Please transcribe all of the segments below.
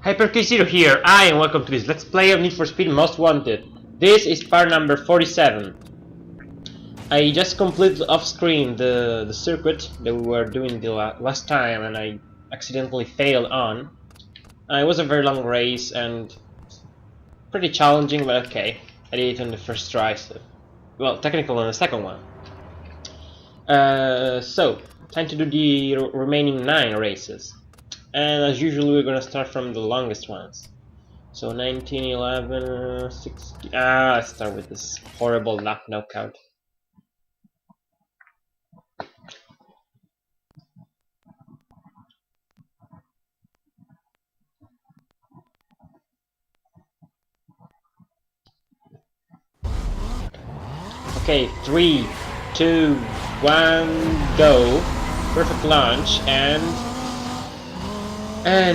HyperK0 here, and welcome to this Let's Play of Need for Speed Most Wanted. This is part number 47. I just completed off-screen the circuit that we were doing the last time, and I accidentally failed on. It was a very long race and pretty challenging, but okay. I did it on the first try, so... well, technically on the second one. So, time to do the remaining 9 races. And as usual, we're gonna start from the longest ones. So 19, 11, 16... let's start with this horrible lap knockout. Okay, 3, 2, 1, go. Perfect launch, and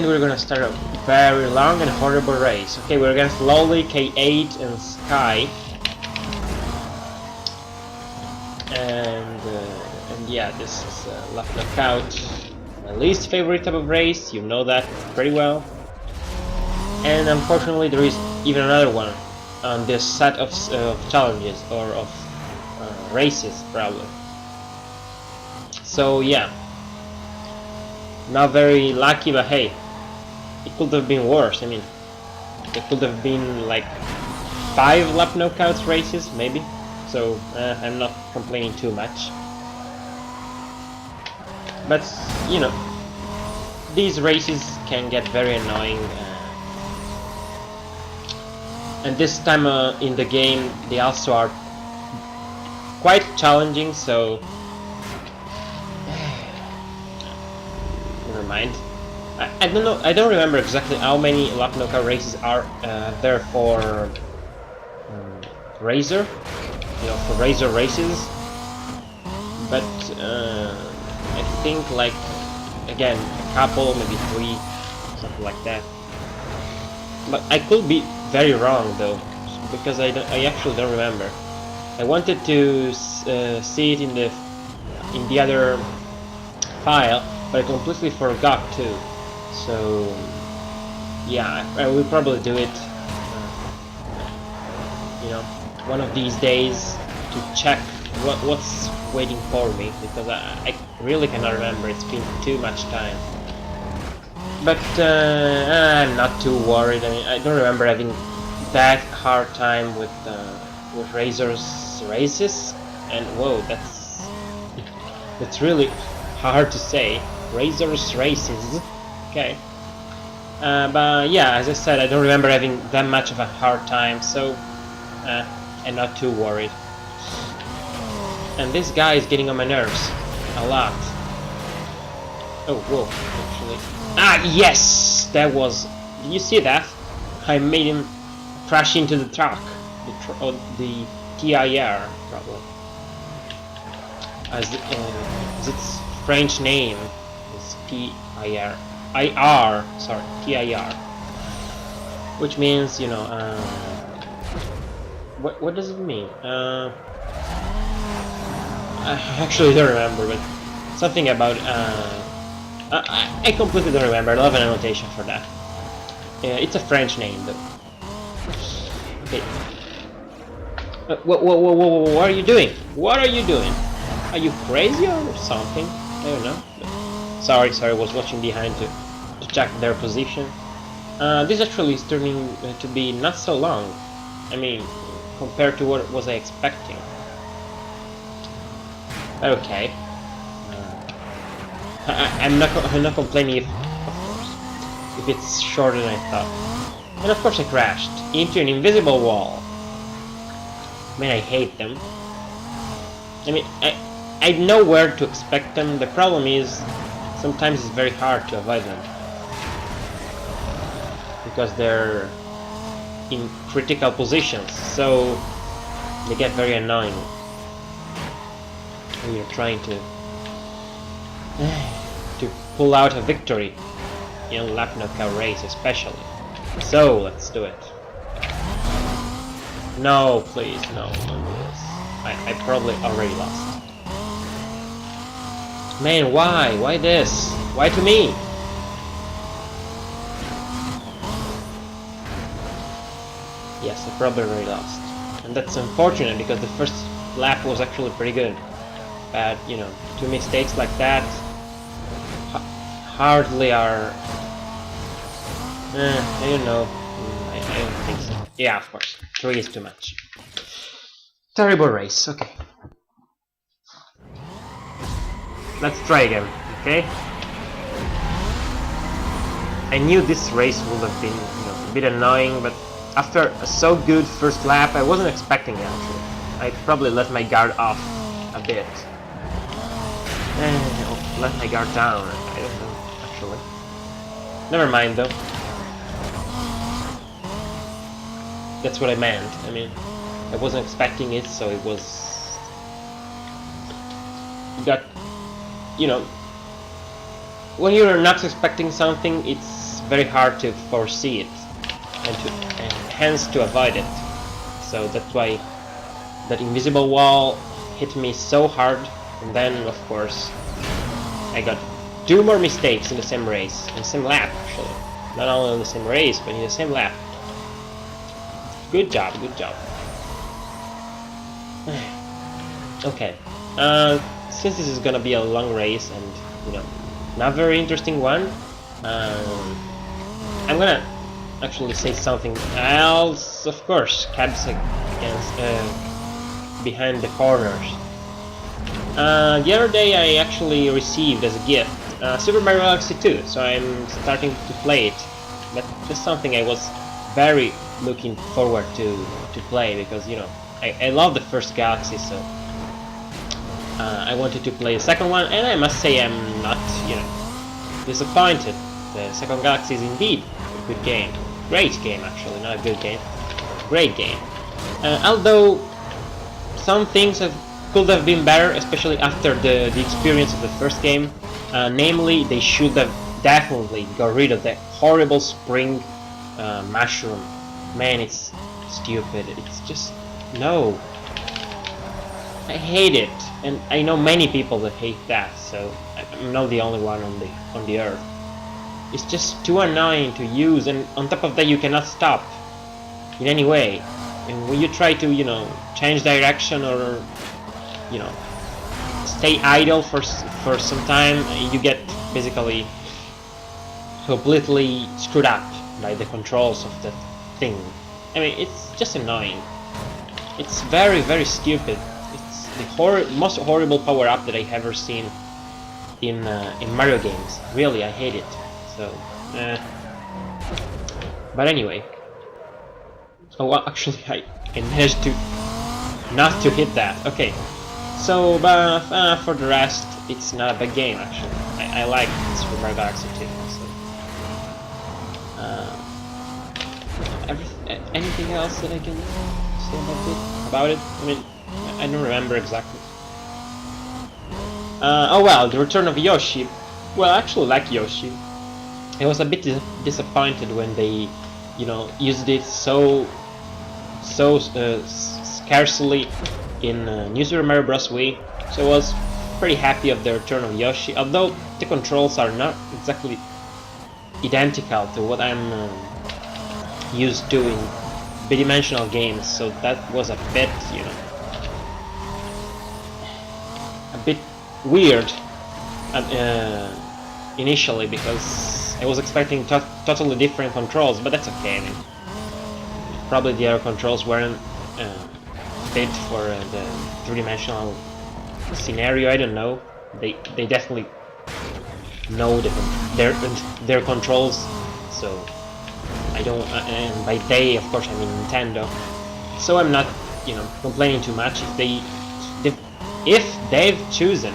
we're gonna start a very long and horrible race. Okay, we're against Lolly, K8, and Sky. And yeah, this is a lap knockout. My least favorite type of race, you know that pretty well. And unfortunately there is even another one on this set of challenges, or of races, probably. So yeah, not very lucky, but hey, it could have been worse. I mean, it could have been like 5 lap knockouts races, maybe. So I'm not complaining too much. But you know, these races can get very annoying. And this time in the game, they also are quite challenging. So never mind. I don't know. I don't remember exactly how many lap knockout races are there for Razor. You know, for Razor races. But I think like again a couple, maybe 3, something like that. But I could be very wrong though, because I actually don't remember. I wanted to see it in the other file, but I completely forgot to. So yeah, I will probably do it. You know, one of these days to check what's waiting for me, because I really cannot remember. It's been too much time. But I'm not too worried. I mean, I don't remember having that hard time with Razor's races. And whoa, that's really hard to say. Razor's races. Okay. But yeah, as I said, I don't remember having that much of a hard time, so I'm not too worried. And this guy is getting on my nerves a lot. Oh, whoa, actually. Ah, yes! That was... did you see that? I made him crash into the truck. The TIR, probably. As its French name is TIR. Sorry, TIR. Which means, you know, what does it mean? I actually don't remember, but something about, I completely don't remember. I love an annotation for that. It's a French name, though. Okay. Whoa, what are you doing? What are you doing? Are you crazy or something? I don't know. Sorry, I was watching behind to check their position. This actually is turning to be not so long. I mean, compared to what was I expecting. Okay. I'm not complaining of course, if it's shorter than I thought. And of course I crashed into an invisible wall. Man, I hate them. I mean, I know where to expect them. The problem is, sometimes it's very hard to avoid them. Because they're in critical positions, so they get very annoying when you're trying to pull out a victory in a lap knockout race, especially. So let's do it. No, please, no, don't do this. I probably already lost. Man, why? Why this? Why to me? race. I probably lost. And that's unfortunate because the first lap was actually pretty good. But, you know, 2 mistakes like that hardly are... I don't know. I don't think so. Yeah, of course. 3 is too much. Terrible race, okay. Let's try again, okay? I knew this race would have been, you know, a bit annoying, but after a so good first lap, I wasn't expecting it actually. I probably let my guard off a bit. Let my guard down, I don't know, actually. Never mind though. That's what I meant. I mean, I wasn't expecting it, so it was... got... you know... when you're not expecting something, it's very hard to foresee it. And hence to avoid it. So that's why that invisible wall hit me so hard, and then of course I got 2 more mistakes in the same race, in the same lap actually. Not only in the same race, but in the same lap. Good job, good job. Okay, since this is gonna be a long race and, you know, not very interesting one, I'm gonna actually say something else. Of course, cabs against behind the corners. The other day I actually received as a gift Super Mario Galaxy 2, so I'm starting to play it. But just something I was very looking forward to play, because, you know, I love the first Galaxy, so I wanted to play the second one, and I must say I'm not, you know, disappointed. The second Galaxy is indeed a good game. Great game, actually, not a good game. Great game. Although some things could have been better, especially after the experience of the first game. Namely, they should have definitely got rid of that horrible spring mushroom. Man, it's stupid. It's just... no. I hate it, and I know many people that hate that, so I'm not the only one on the earth. It's just too annoying to use, and on top of that you cannot stop in any way. And when you try to, you know, change direction or, you know, stay idle for some time, you get basically completely screwed up by the controls of the thing. I mean, it's just annoying. It's very, very stupid. It's the most horrible power-up that I've ever seen in Mario games. Really, I hate it. So, but anyway. Oh, well, actually, I managed to not to hit that. Okay. So, but for the rest, it's not a bad game actually. I like Super Mario Galaxy 2. So, anything else that I can say about it? I mean, I don't remember exactly. Oh well, the return of Yoshi. Well, I actually like Yoshi. I was a bit disappointed when they, you know, used it so scarcely in New Super Mario Bros. Wii. So I was pretty happy of the return of Yoshi, although the controls are not exactly identical to what I'm used to in bidimensional games. So that was a bit, you know, a bit weird initially, because I was expecting totally different controls, but that's okay. I mean, probably the other controls weren't fit for the three-dimensional scenario. I don't know. They definitely know their controls, so I don't. And by they, of course, I mean Nintendo. So I'm not, you know, complaining too much. If they've chosen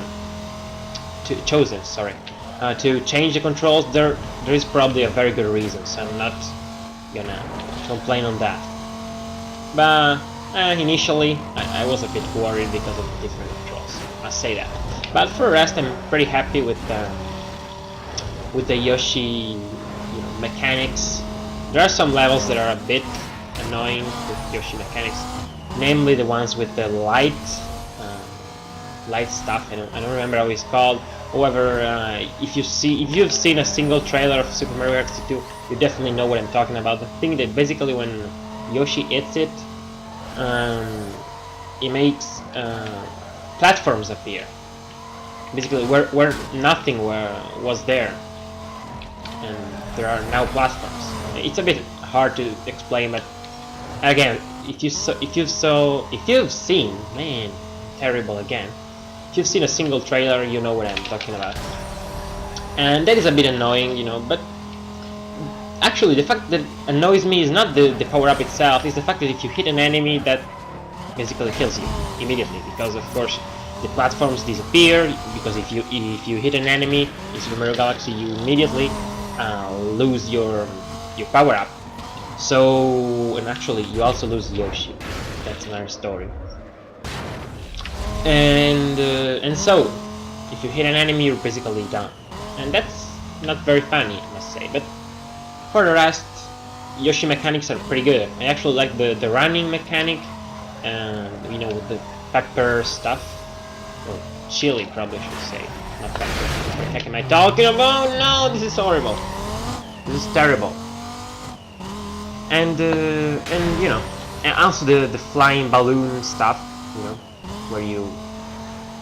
to change the controls, there is probably a very good reason, so I'm not gonna complain on that. But initially I was a bit worried because of the different controls, I say that. But for the rest, I'm pretty happy with the Yoshi, you know, mechanics. There are some levels that are a bit annoying with Yoshi mechanics, namely the ones with the light stuff. I don't remember how it's called. However, if you've seen a single trailer of Super Mario Galaxy 2, you definitely know what I'm talking about. The thing that basically when Yoshi eats it, it makes platforms appear. Basically, where nothing was there, and there are now platforms. It's a bit hard to explain, but again, if you've seen, man, terrible again. If you've seen a single trailer, you know what I'm talking about. And that is a bit annoying, you know, but actually the fact that annoys me is not the power-up itself, it's the fact that if you hit an enemy, that basically kills you immediately, because of course the platforms disappear, because if you hit an enemy in Super Mario Galaxy, you immediately lose your power-up. So, and actually you also lose Yoshi, that's another story. And so, if you hit an enemy, you're basically done. And that's not very funny, I must say, but for the rest, Yoshi mechanics are pretty good. I actually like the running mechanic, you know, with the pepper stuff, or chili probably I should say, not pepper. What the heck am I talking about? No, this is horrible. This is terrible. And you know, and also the flying balloon stuff, you know, where you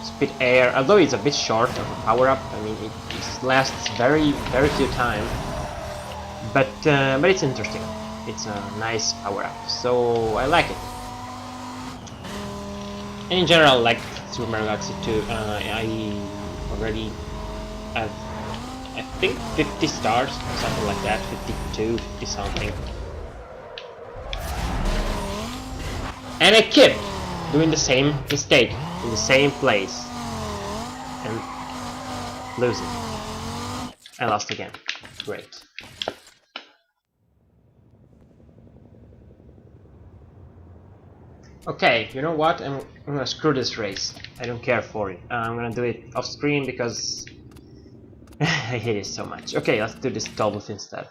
spit air. Although it's a bit short of a power-up, I mean it lasts very few times. But it's interesting. It's a nice power-up, so I like it. And in general, like Super Mario Galaxy 2, I already have, I think, 50 stars, or something like that, 52, 50 something. And I kept doing the same mistake in the same place and losing. I lost again. Great. Okay, you know what? I'm gonna screw this race. I don't care for it. I'm gonna do it off screen because I hate it so much. Okay, let's do this doubles instead.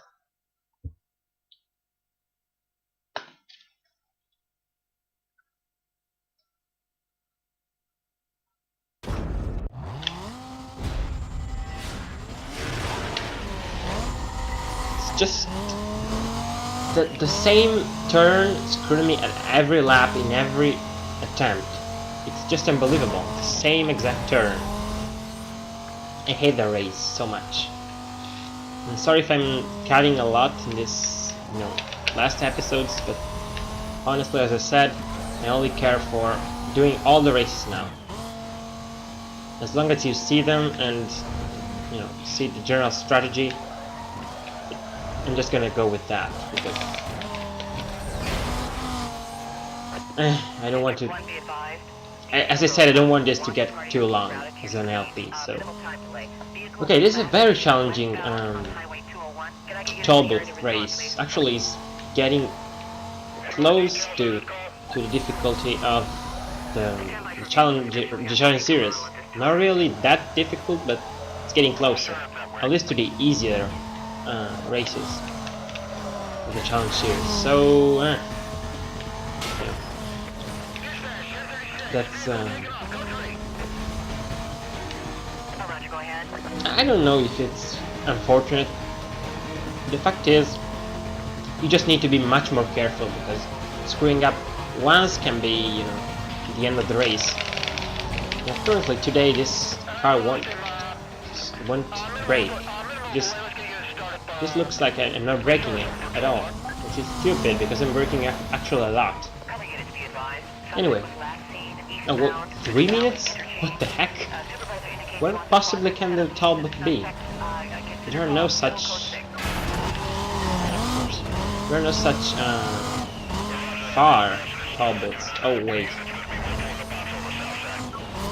It's just the same turn screwing me at every lap in every attempt. It's just unbelievable. The same exact turn. I hate the race so much. I'm sorry if I'm cutting a lot in this, you know, last episodes, but honestly, as I said, I only care for doing all the races now. As long as you see them and, you know, see the general strategy, I'm just gonna go with that, because I don't want to, as I said, I don't want this to get too long as an LP, so. Okay, this is a very challenging toll booth race. Actually, it's getting close to the difficulty of the challenge series. Not really that difficult, but it's getting closer. At least to the easier races of the challenge series. So yeah. That's I don't know if it's unfortunate. The fact is, you just need to be much more careful, because screwing up once can be, you know, the end of the race. Now, currently today this car won't break. This looks like I'm not braking it at all, which is stupid because I'm braking actually a lot. Anyway, oh, well, 3 minutes? What the heck? Where possibly can the toll booth be? There are no such... There are no such far toll booths. Oh wait.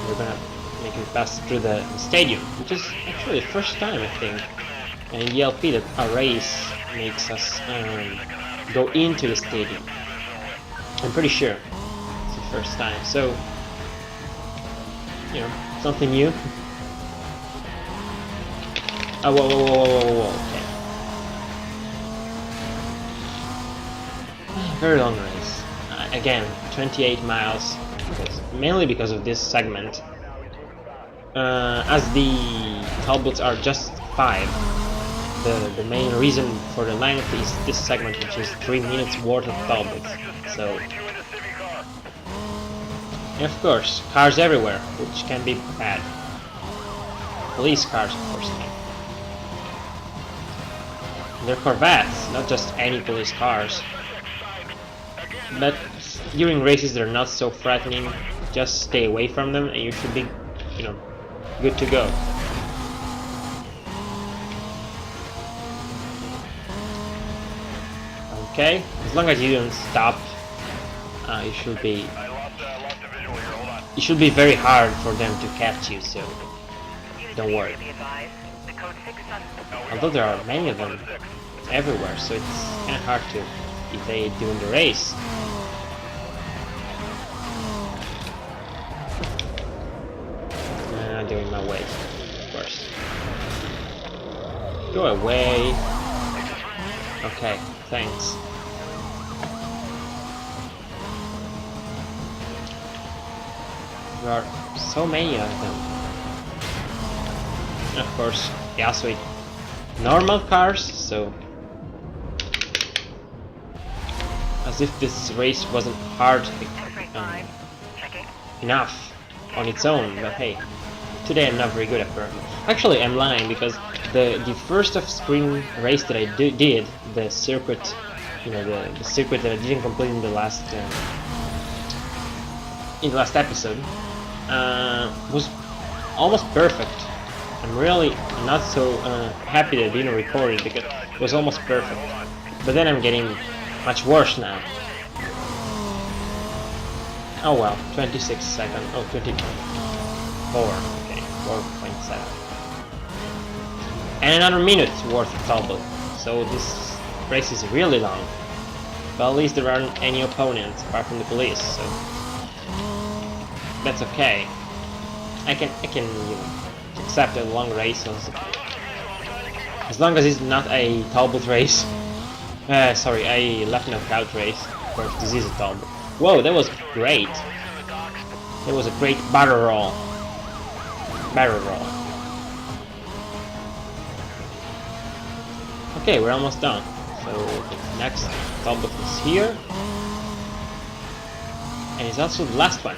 We're gonna make it pass through the stadium, which is actually the first time, I think, in ELP that a race makes us go into the stadium. I'm pretty sure it's the first time, so, you know, something new. Oh, whoa, okay. Very long race. Again, 28 miles, mainly because of this segment. As the toll booths are just 5, the main reason for the length is this segment, which is 3 minutes worth of Talbots. So, and of course, cars everywhere, which can be bad. Police cars, of course. They're Corvettes, not just any police cars. But during races, they're not so threatening. Just stay away from them, and you should be, you know, good to go. Okay, as long as you don't stop, you should be. It should be very hard for them to catch you, so don't worry. Although there are many of them everywhere, so it's kind of hard to evade during the race. Doing my way, of course. Go away. Okay, thanks. There are so many of them. And of course, they also eat normal cars, so as if this race wasn't hard enough on its own, but hey, today I'm not very good at Burma. Actually, I'm lying, because the first of spring race that I did, the circuit, you know, the circuit that I didn't complete in the last episode, was almost perfect. I'm really not so happy that I didn't record it, because it was almost perfect. But then I'm getting much worse now. Oh well, 26 seconds. Oh, 24. Okay, 4.7. And another minute worth of Talbot. So this race is really long. But at least there aren't any opponents apart from the police, so that's okay. I can you know, accept a long race as long as it's not a Talbot race. Sorry, a left knockout race. Of course, this is a Talbot. Whoa, that was great. That was a great barrel roll. Barrel roll. Okay, we're almost done. So the next Talbot is here. And it's also the last one.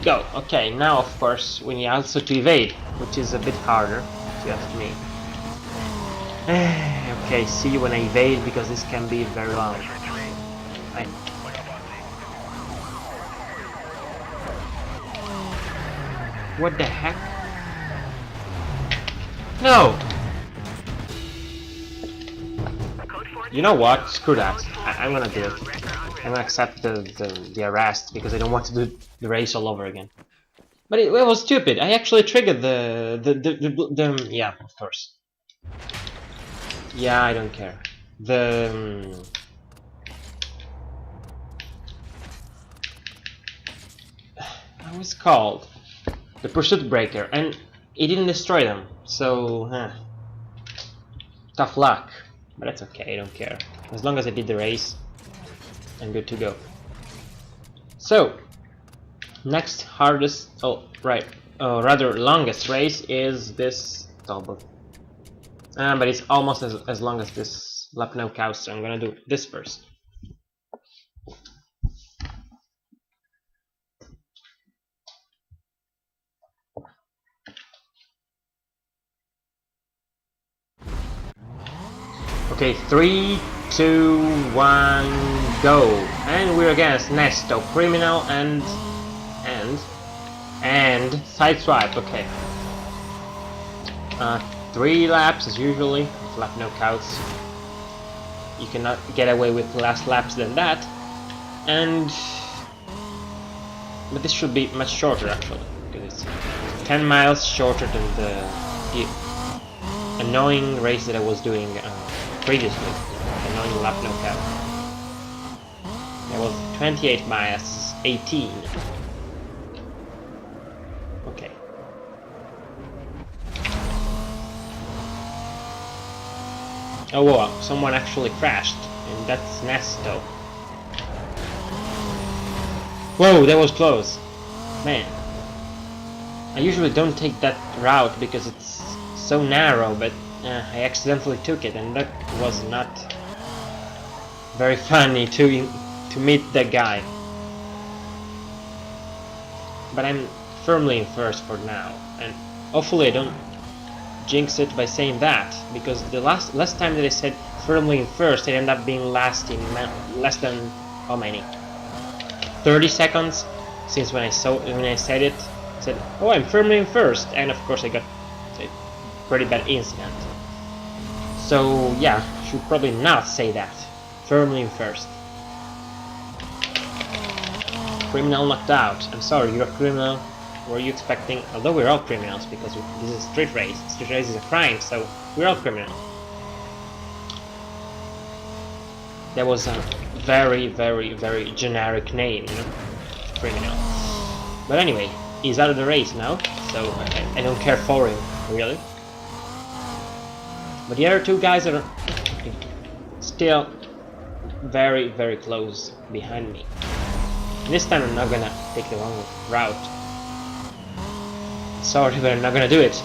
Go! Okay, now of course we need also to evade, which is a bit harder, if you ask me. Okay, see you when I evade, because this can be very long. What the heck? No! You know what? Screw that. I'm gonna do it. I'm gonna accept the arrest, because I don't want to do the race all over again. But it was stupid. I actually triggered the yeah, of course. Yeah, I don't care. How was it called? The pursuit breaker, and it didn't destroy them. So, tough luck. But that's okay. I don't care. As long as I did the race, I'm good to go. So, next hardest, rather longest race is this Talbot. But it's almost as long as this Lucknow Cow, so I'm gonna do this first. Okay, 3, 2, 1, go! And we're against Nesto, Criminal, and Sideswipe. Okay. 3 laps as usually. Lap no counts. You cannot get away with less laps than that. But this should be much shorter actually, because it's 10 miles shorter than the annoying race that I was doing previously. Annoying lap no count. It was 28 miles, 18. Okay. Oh wow, someone actually crashed, and that's Nesto. Whoa, that was close. Man. I usually don't take that route because it's so narrow, but I accidentally took it, and that was not very funny to meet that guy. But I'm firmly in first for now, and hopefully I don't jinx it by saying that, because the last time that I said firmly in first, it ended up being last in less than how many? 30 seconds since when I said it. I said, oh, I'm firmly in first, and of course I got a pretty bad incident. So yeah, should probably not say that. Firmly in first. Criminal knocked out. I'm sorry, you're a criminal. Were you expecting? Although we're all criminals because this is a street race. Street race is a crime, so we're all criminals. That was a very, very, very generic name, you know, criminal. But anyway, he's out of the race now, so I don't care for him, really. But the other two guys are still very, very close behind me. This time I'm not gonna take the wrong route. Sorry, but I'm not gonna do it.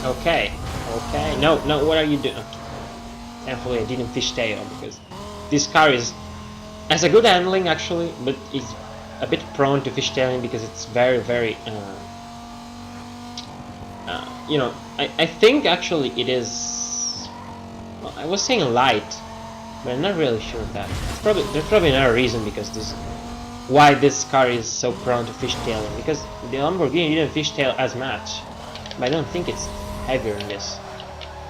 Okay, okay. No, what are you doing? Thankfully I didn't fishtail, because this car has a good handling actually, but it's a bit prone to fishtailing because it's very, very you know, I think actually it is, well, I was saying light, but I'm not really sure of that. There's probably another reason why this car is so prone to fishtailing, because the Lamborghini didn't fishtail as much, but I don't think it's heavier in this,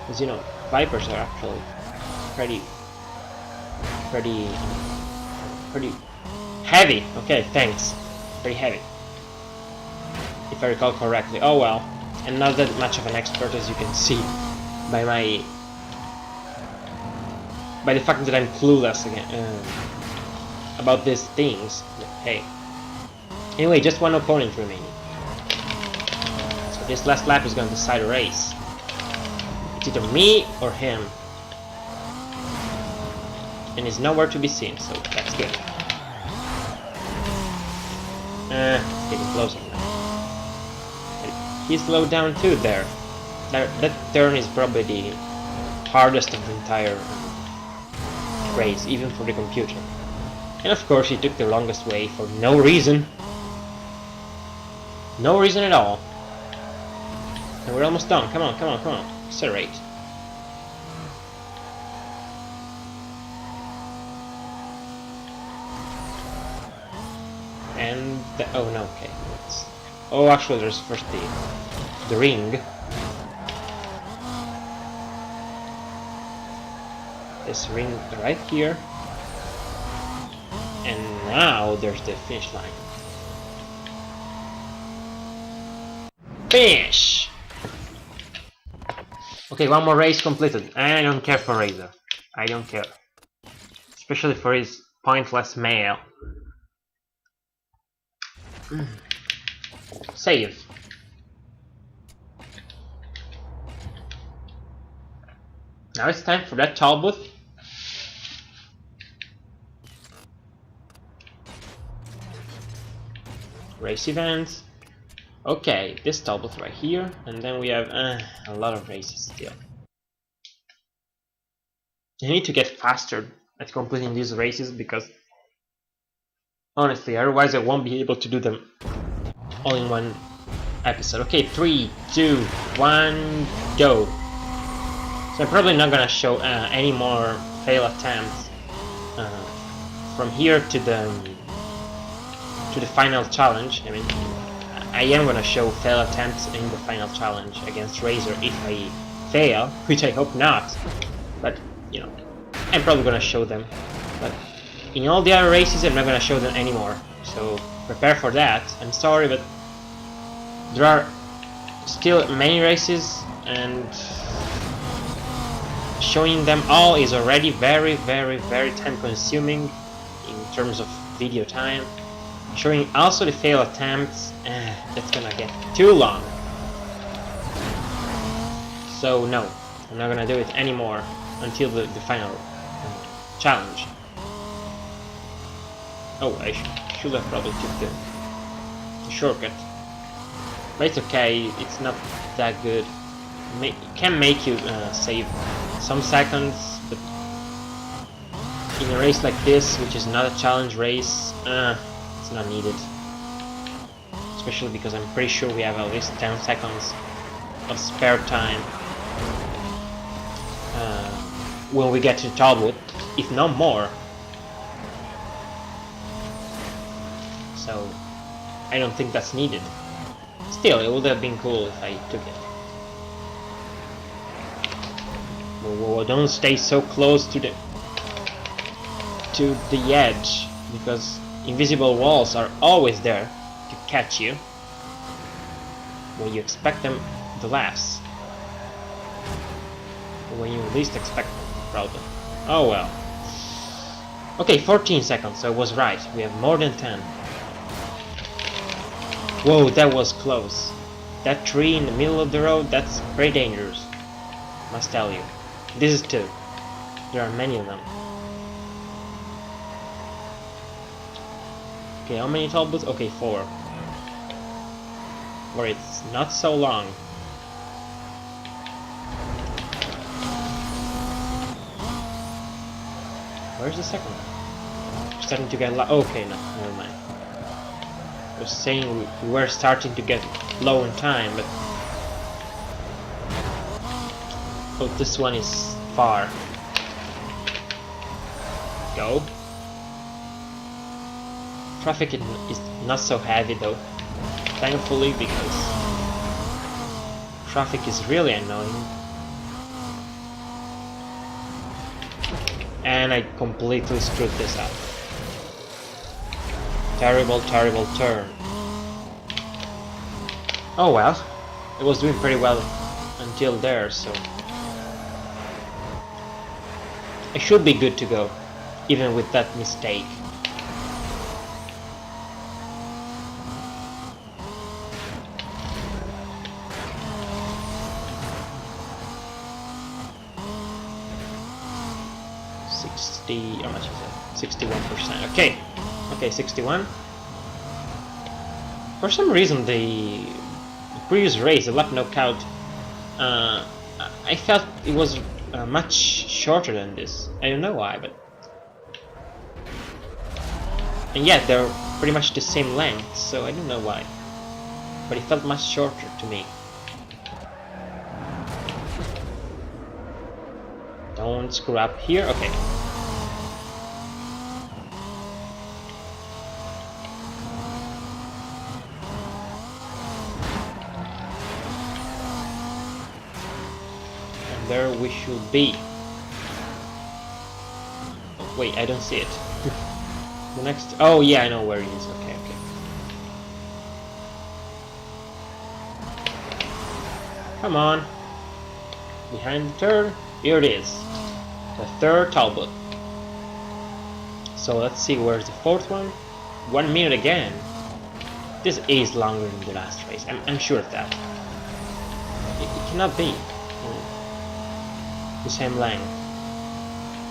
because you know, Vipers are actually pretty heavy. Okay, thanks. Pretty heavy, if I recall correctly. Oh well, I'm not that much of an expert, as you can see by the fact that I'm clueless again about these things. Hey, anyway, just one opponent remaining, so this last lap is going to decide a race. It's either me or him, and he's nowhere to be seen, so that's good. It's getting closer now. And he slowed down too there. That turn is probably the hardest of the entire race, even for the computer. And of course he took the longest way for no reason. No reason at all. And we're almost done. Come on, come on, come on. Accelerate. And oh no, okay. Oh, actually, there's first the ring. This ring right here. And now there's the finish line. Finish! Okay, one more race completed. And I don't care for Razor. I don't care. Especially for his pointless mail. Save. Now it's time for that toll booth. Race events. Okay, this toll booth right here, and then we have a lot of races still. I need to get faster at completing these races because honestly, otherwise I won't be able to do them all in one episode. Okay, 3, 2, 1, go. So I'm probably not gonna show any more fail attempts from here to the final challenge. I mean, I am gonna show fail attempts in the final challenge against Razor if I fail, which I hope not. But you know, I'm probably gonna show them. But in all the other races, I'm not gonna show them anymore. So prepare for that. I'm sorry, but there are still many races, and showing them all is already very, very, very time consuming in terms of video time. Showing also the fail attempts, that's gonna get too long. So no, I'm not gonna do it anymore until the final challenge. Oh, I should have probably took the shortcut. But it's okay, it's not that good. It can make you save some seconds, but in a race like this, which is not a challenge race, it's not needed. Especially because I'm pretty sure we have at least 10 seconds of spare time when we get to Talbot, if not more. So I don't think that's needed. Still, it would have been cool if I took it. Whoa, don't stay so close to the edge, because invisible walls are always there to catch you when you expect them the last. When you least expect them, probably. Oh well. Okay, 14 seconds, so I was right. We have more than 10. Whoa, that was close. That tree in the middle of the road, that's very dangerous. Must tell you. This is 2. There are many of them. Okay, how many Talbots? Okay, 4. Or it's not so long. Where's the second one? Starting to get low. Okay, no, never mind. I was saying we were starting to get low in time, but oh, this one is far. Go. Traffic is not so heavy though, thankfully, because traffic is really annoying. And I completely screwed this up. Terrible, terrible turn. Oh well, it was doing pretty well until there, so I should be good to go, even with that mistake. How much is it? 61%. Okay. Okay, 61. For some reason, the previous race, the lap knockout, I felt it was much shorter than this. I don't know why, but... And yet, they're pretty much the same length, so I don't know why. But it felt much shorter to me. Don't screw up here. Okay. There we should be. Oh, wait, I don't see it. The next... Oh yeah, I know where it is. Okay, okay. Come on. Behind the third. Here it is. The third Talbot. So let's see, where's the fourth one? 1 minute again. This is longer than the last race. I'm sure of that. It cannot be the same length.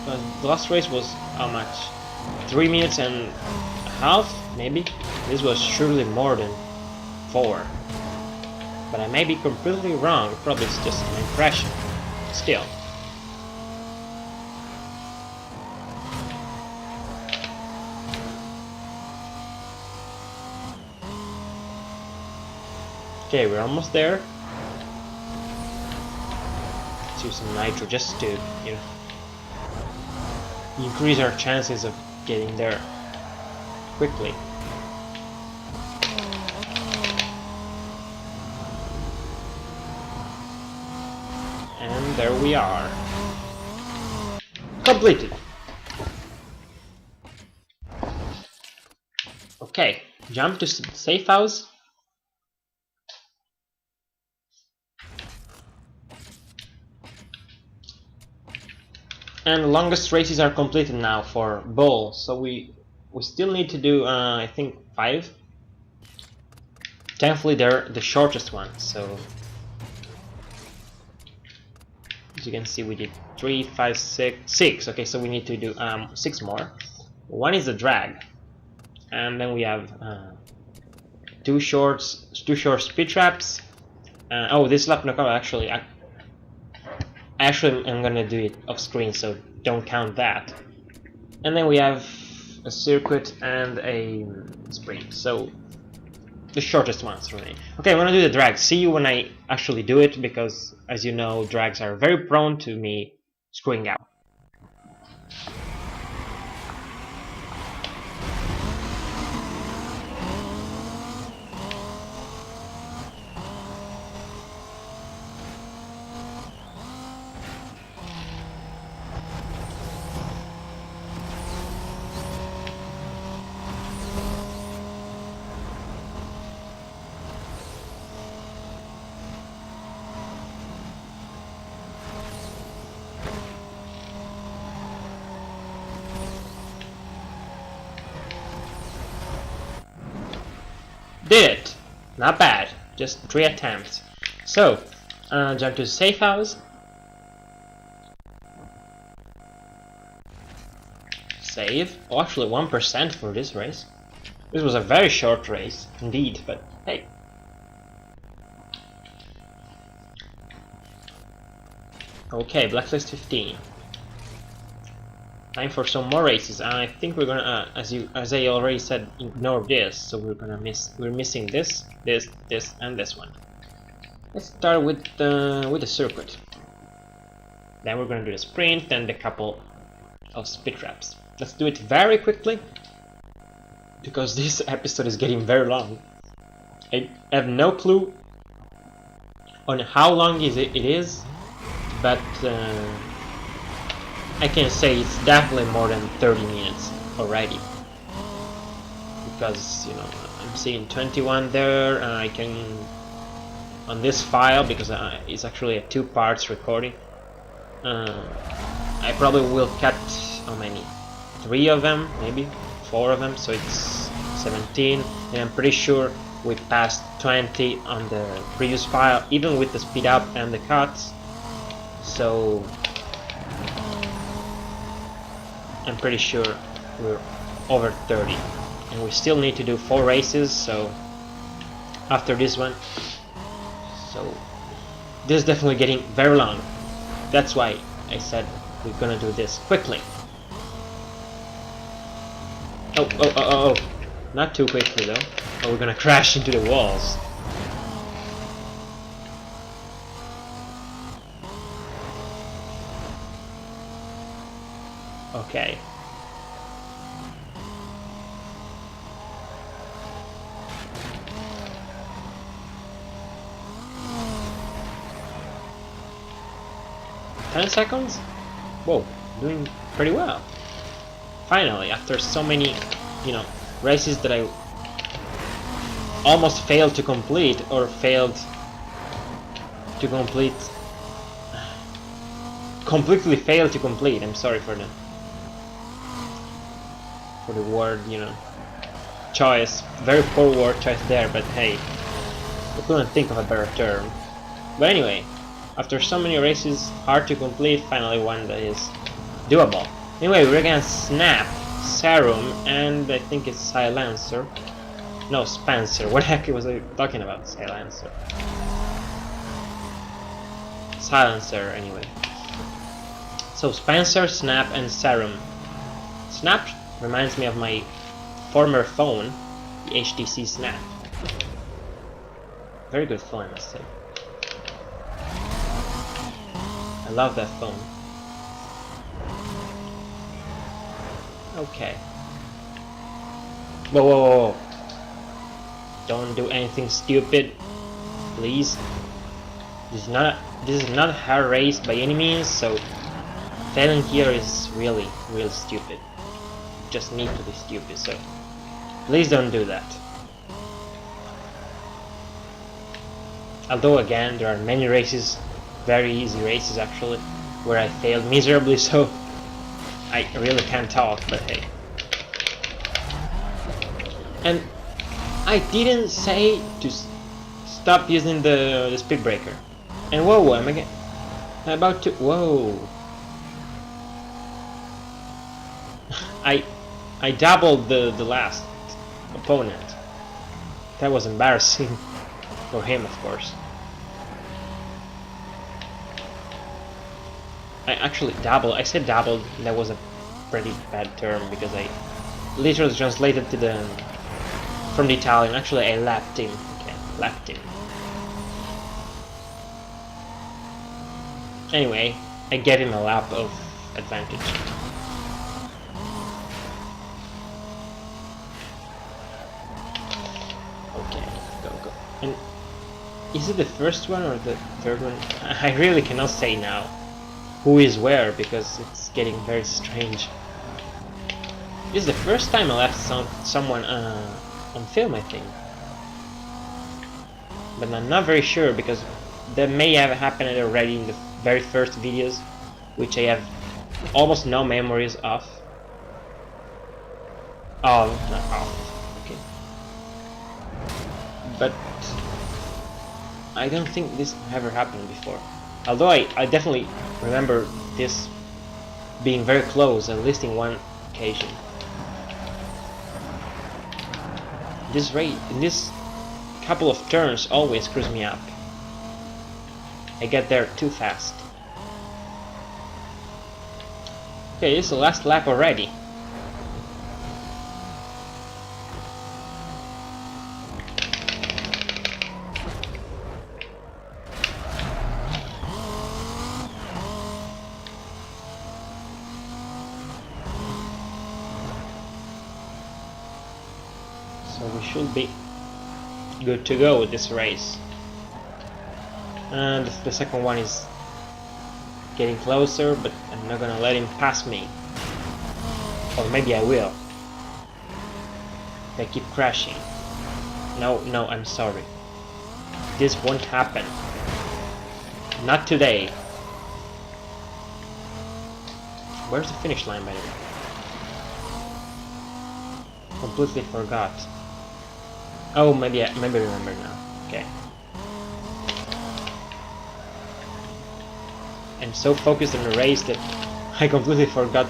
But the last race was how much? 3 minutes and a half, maybe? This was surely more than 4. But I may be completely wrong, probably it's just an impression. Still. Okay, we're almost there. Let's use some nitro just to, you know, increase our chances of getting there quickly. And there we are. Completed. Okay, jump to safe house. And the longest races are completed now for Bull, so we still need to do I think 5. Thankfully they're the shortest ones, so as you can see we did 3, 5, 6. Okay, so we need to do 6 more. One is the drag, and then we have 2 two short speed traps. Oh, this lap knockout actually, I am gonna do it off screen, so don't count that. And then we have a circuit and a sprint, so the shortest ones remain. Okay, I'm gonna do the drag. See you when I actually do it, because as you know, drags are very prone to me screwing out. Did it! Not bad. Just 3 attempts. So, jump to the safe house. Save. Oh, actually 1% for this race. This was a very short race, indeed, but hey. Okay, Blacklist 15. Time for some more races. I think we're gonna, as I already said, ignore this. So we're missing this, and this one. Let's start with the circuit. Then we're gonna do the sprint and a couple of speed traps. Let's do it very quickly, because this episode is getting very long. I have no clue on how long it is, but I can say it's definitely more than 30 minutes already, because you know I'm seeing 21 there, and I can on this file, because it's actually a 2 parts recording. I probably will cut how many? 3 of them, maybe 4 of them, so it's 17, and I'm pretty sure we passed 20 on the previous file, even with the speed up and the cuts. So I'm pretty sure we're over 30, and we still need to do 4 races, so after this one. So this is definitely getting very long. That's why I said we're gonna do this quickly. Oh, not too quickly though. Oh, we're gonna crash into the walls. Okay. $10? Whoa, doing pretty well. Finally, after so many, you know, races that I almost failed to complete, or failed to complete, completely failed to complete. I'm sorry for the word, you know, choice. Very poor word choice there, but hey, I couldn't think of a better term. But anyway, after so many races, hard to complete, finally one that is doable. Anyway, we're gonna Snap, Serum, and I think it's Silencer. No, Spencer. What the heck was I talking about? Silencer. Silencer, anyway. So Spencer, Snap, and Serum. Snap reminds me of my former phone, the HTC Snap. Very good phone, I must say. I love that phone. Okay. Whoa, whoa, whoa. Don't do anything stupid, please. This is not a hard race by any means, so failing here is really stupid. Just need to be stupid, so please don't do that. Although again, there are many races, very easy races actually, where I failed miserably, so I really can't talk, but hey. And I didn't say to stop using the speed breaker. And whoa, I'm again about to, whoa. I doubled the last opponent. That was embarrassing for him, of course. I actually dabbled. I said dabbled. That was a pretty bad term because I literally translated to the from the Italian. Actually, I lapped him. Okay, lapped him. Anyway, I gave him a lap of advantage. Okay, go. And is it the first one or the third one? I really cannot say now who is where because it's getting very strange. This is the first time I left someone on film, I think. But I'm not very sure because that may have happened already in the very first videos, which I have almost no memories of. Oh, not of. Okay. But I don't think this ever happened before. Although I definitely remember this being very close, at least in one occasion. This rate, in this couple of turns, always screws me up. I get there too fast. Okay, this is the last lap already. So we should be good to go with this race. And the second one is getting closer, but I'm not gonna let him pass me. Or maybe I will. If I keep crashing. No, I'm sorry. This won't happen. Not today. Where's the finish line, by the way? Completely forgot. Oh, maybe I remember now. Okay. I'm so focused on the race that I completely forgot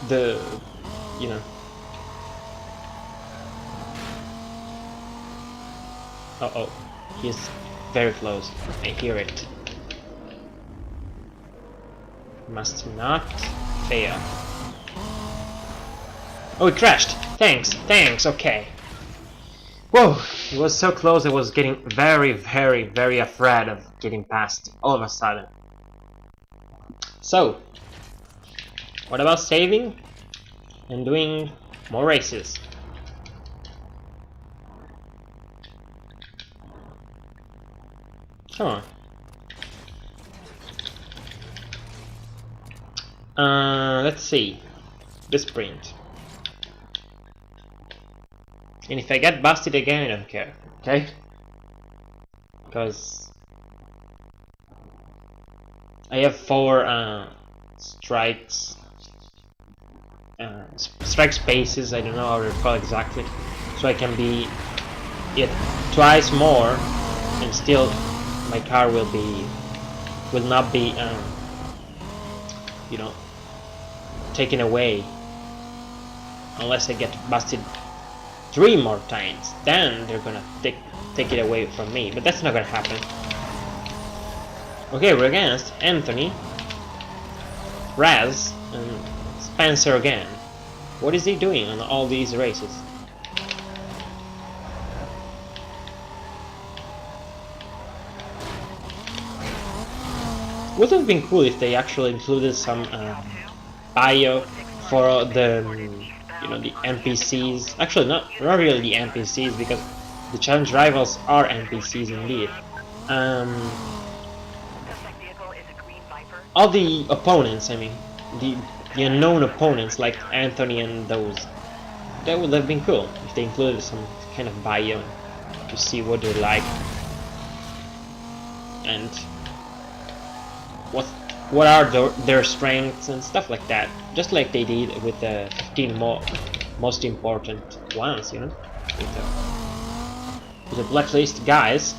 the, you know. Uh-oh, he's very close. I hear it. Must not fail. Oh, it crashed! Thanks, okay. Whoa, it was so close. I was getting very afraid of getting past all of a sudden. So, what about saving and doing more races? Come on. Let's see. The sprint. And if I get busted again, I don't care, okay? Because I have 4 strikes, strike spaces, I don't know how to call it exactly, so I can be it twice more, and still my car will not be, you know, taken away, unless I get busted 3 more times. Then they're gonna take it away from me, but that's not gonna happen. Okay, we're against Anthony, Raz, and Spencer again. What is he doing on all these races? Would have been cool if they actually included some bio for the, you know, the NPCs. Actually, not really the NPCs, because the challenge rivals are NPCs indeed. All the opponents, I mean, the unknown opponents like Anthony and those. That would have been cool if they included some kind of bio to see what they're like and what are their strengths and stuff like that, just like they did with the 15 most important ones, you know, with the blacklist guys.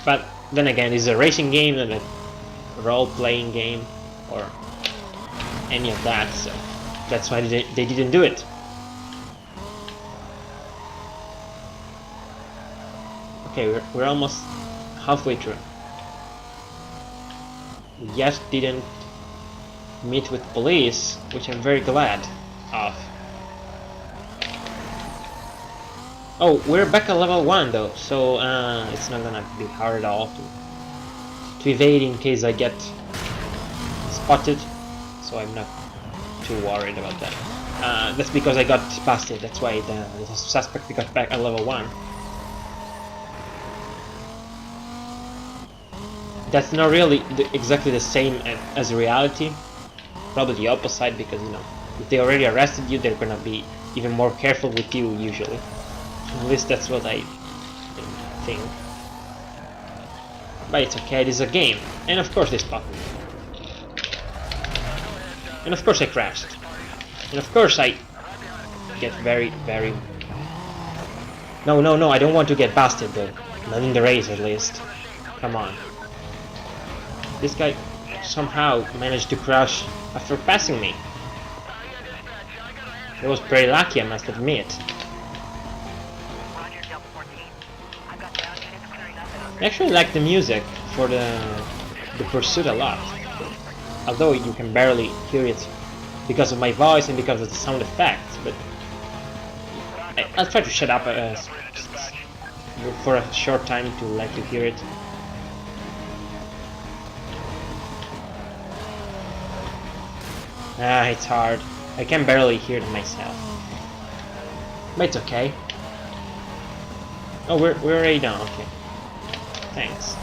But then again, it's a racing game and a role-playing game or any of that, so that's why they didn't do it. Okay, we're almost halfway through. We yet didn't meet with police, which I'm very glad of. Oh, we're back at level 1 though, so it's not gonna be hard at all to evade in case I get spotted, so I'm not too worried about that. That's because I got past it, that's why the suspect got back at level 1. That's not really exactly the same as reality, probably the opposite, because you know, if they already arrested you, they're gonna be even more careful with you usually. At least that's what I think. But it's okay, it is a game, and of course they spot me. And of course I crashed. And of course I get very... No, I don't want to get busted though. Not in the race at least. Come on. This guy somehow managed to crash after passing me. It was pretty lucky, I must admit. I actually like the music for the pursuit a lot. Although you can barely hear it because of my voice and because of the sound effects, but I'll try to shut up for a short time to let you hear it. It's hard. I can barely hear it myself. But it's okay. Oh, we're already done, okay. Thanks.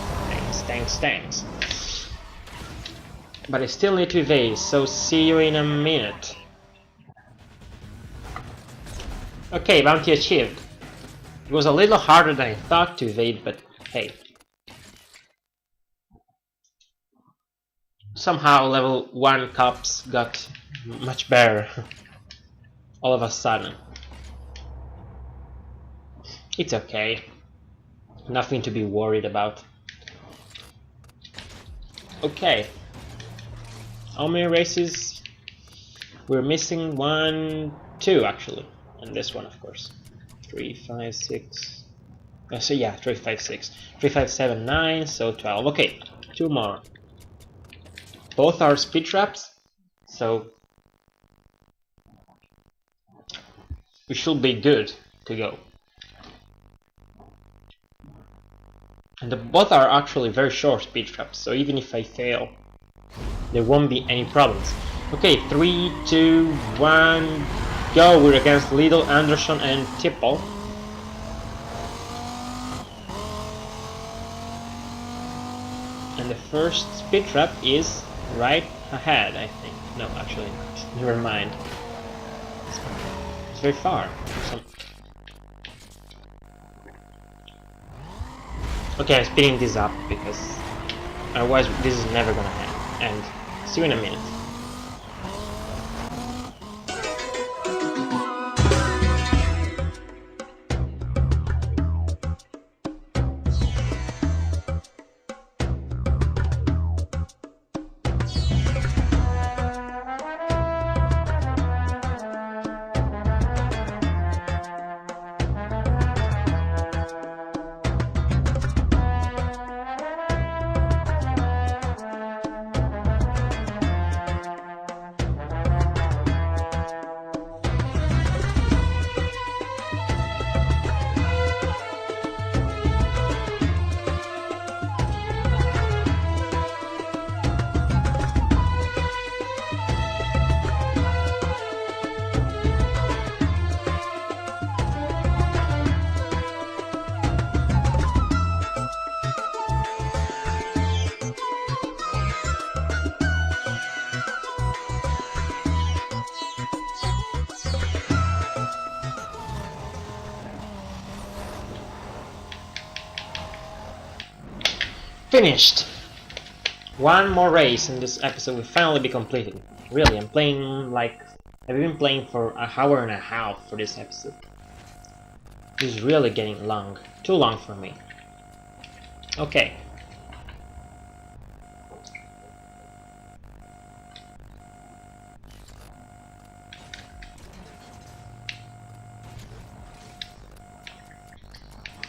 But I still need to evade, so see you in a minute. Okay, bounty achieved. It was a little harder than I thought to evade, but hey. Somehow level 1 cops got much better all of a sudden. It's okay. Nothing to be worried about. Okay. How many races? We're missing 1, 2 actually. And this one of course. 3, 5, 6. So yeah, 3, 5, 6. 3, 5, 7, 9, so 12. Okay, 2 more. Both are speed traps, so we should be good to go. And both are actually very short speed traps, so even if I fail, there won't be any problems. Okay, 3, 2, 1, go! We're against Lidl, Anderson, and Tipple. And the first speed trap is right ahead, I think. No, actually not. Never mind. It's very far. Okay, I'm speeding this up because otherwise this is never gonna end. See you in a minute. Finished! One more race and this episode will finally be completed. Really, I'm playing like... I've been playing for an hour and a half for this episode. This is really getting long. Too long for me. Okay.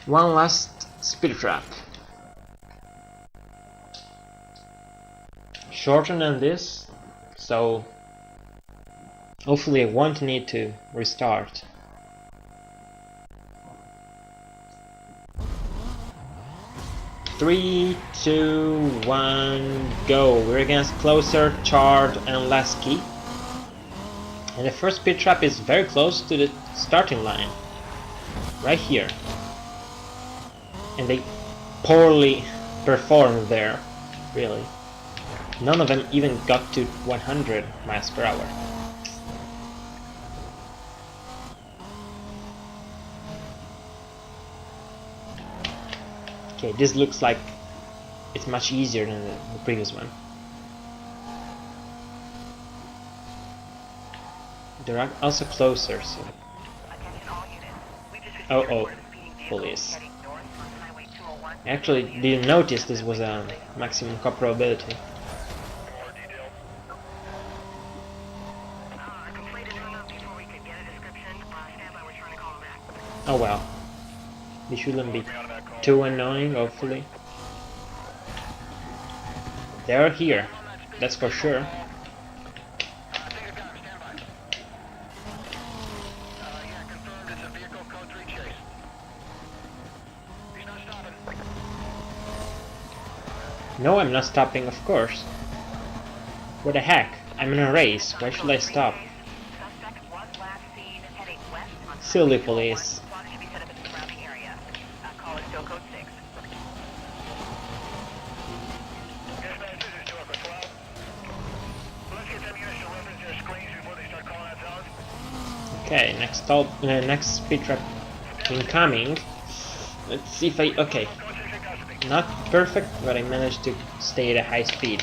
One last speed trap. Shorter than this, so hopefully I won't need to restart. Three, two, one, go. We're against Closer, Chard, and Lasky. And the first speed trap is very close to the starting line. Right here. And they poorly performed there, really. None of them even got to 100 miles per hour. Okay, this looks like it's much easier than the previous one. They're also closer, so... Oh, police. I actually didn't notice this was a maximum cop probability. Oh well. They shouldn't be too annoying, hopefully. They're here, that's for sure. No, I'm not stopping, of course. What the heck? I'm in a race, why should I stop? Silly police. Okay, next speed trap incoming. Let's see if I... okay. Not perfect, but I managed to stay at a high speed.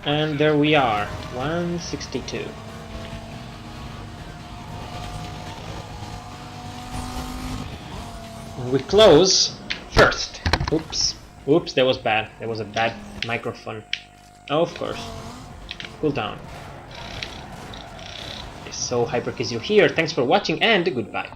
And there we are, 162. We close first. Oops. Oops, that was bad. That was a bad microphone. Oh, of course. Cool down. So, Hyperkiss, you're here. Thanks for watching and goodbye.